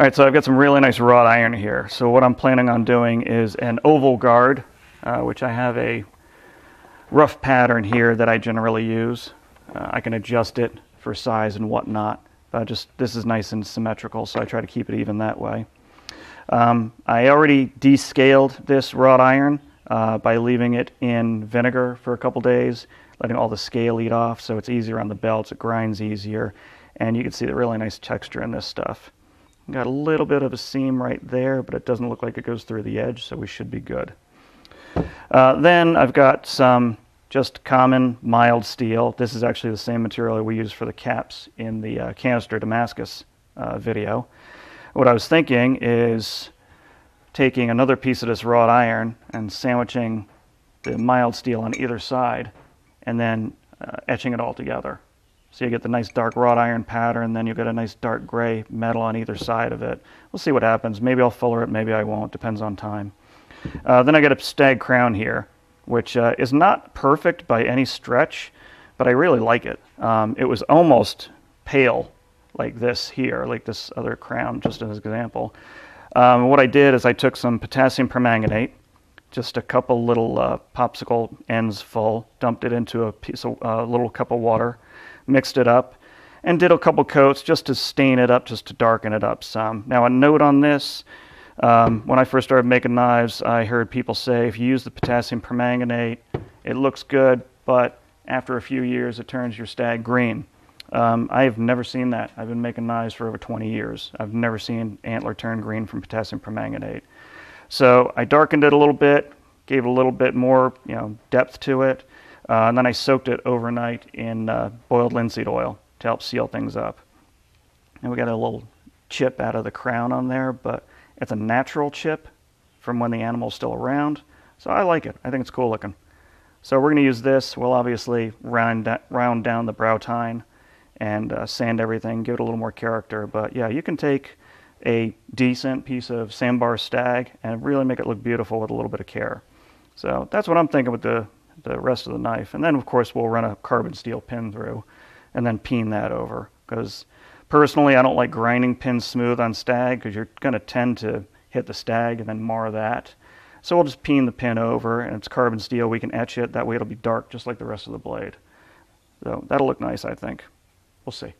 All right, so I've got some really nice wrought iron here. So what I'm planning on doing is an oval guard, which I have a rough pattern here that I generally use. I can adjust it for size and whatnot. This is nice and symmetrical, so I try to keep it even that way. I already descaled this wrought iron by leaving it in vinegar for a couple days, letting all the scale eat off so it's easier on the belts, it grinds easier, and you can see the really nice texture in this stuff. Got a little bit of a seam right there, but it doesn't look like it goes through the edge, so we should be good. Then I've got some just common mild steel. This is actually the same material we used for the caps in the canister Damascus video. What I was thinking is taking another piece of this wrought iron and sandwiching the mild steel on either side and then etching it all together. So you get the nice dark wrought iron pattern, then you get a nice dark gray metal on either side of it. We'll see what happens. Maybe I'll fuller it, maybe I won't, depends on time. Then I got a Stag crown here, which is not perfect by any stretch, but I really like it. It was almost pale like this here, like this other crown, just as an example. What I did is I took some potassium permanganate, just a couple little popsicle ends full, dumped it into a little cup of water, mixed it up, and did a couple coats just to stain it up, just to darken it up some. Now a note on this, when I first started making knives, I heard people say if you use the potassium permanganate, it looks good, but after a few years it turns your Stag green. I've never seen that. I've been making knives for over 20 years. I've never seen antler turn green from potassium permanganate. So I darkened it a little bit, gave it a little bit more, depth to it, and then I soaked it overnight in boiled linseed oil to help seal things up. And we got a little chip out of the crown on there, but it's a natural chip from when the animal's still around. So I like it. I think it's cool looking. So we're going to use this. We'll obviously round down the brow tine and sand everything, give it a little more character. But yeah, you can take a decent piece of sandbar Stag and really make it look beautiful with a little bit of care. So that's what I'm thinking with the rest of the knife. And then of course we'll run a carbon steel pin through and then peen that over. Because personally I don't like grinding pins smooth on Stag because you're going to tend to hit the Stag and then mar that. So we'll just peen the pin over, and it's carbon steel. We can etch it. That way it'll be dark just like the rest of the blade. So that'll look nice, I think. We'll see.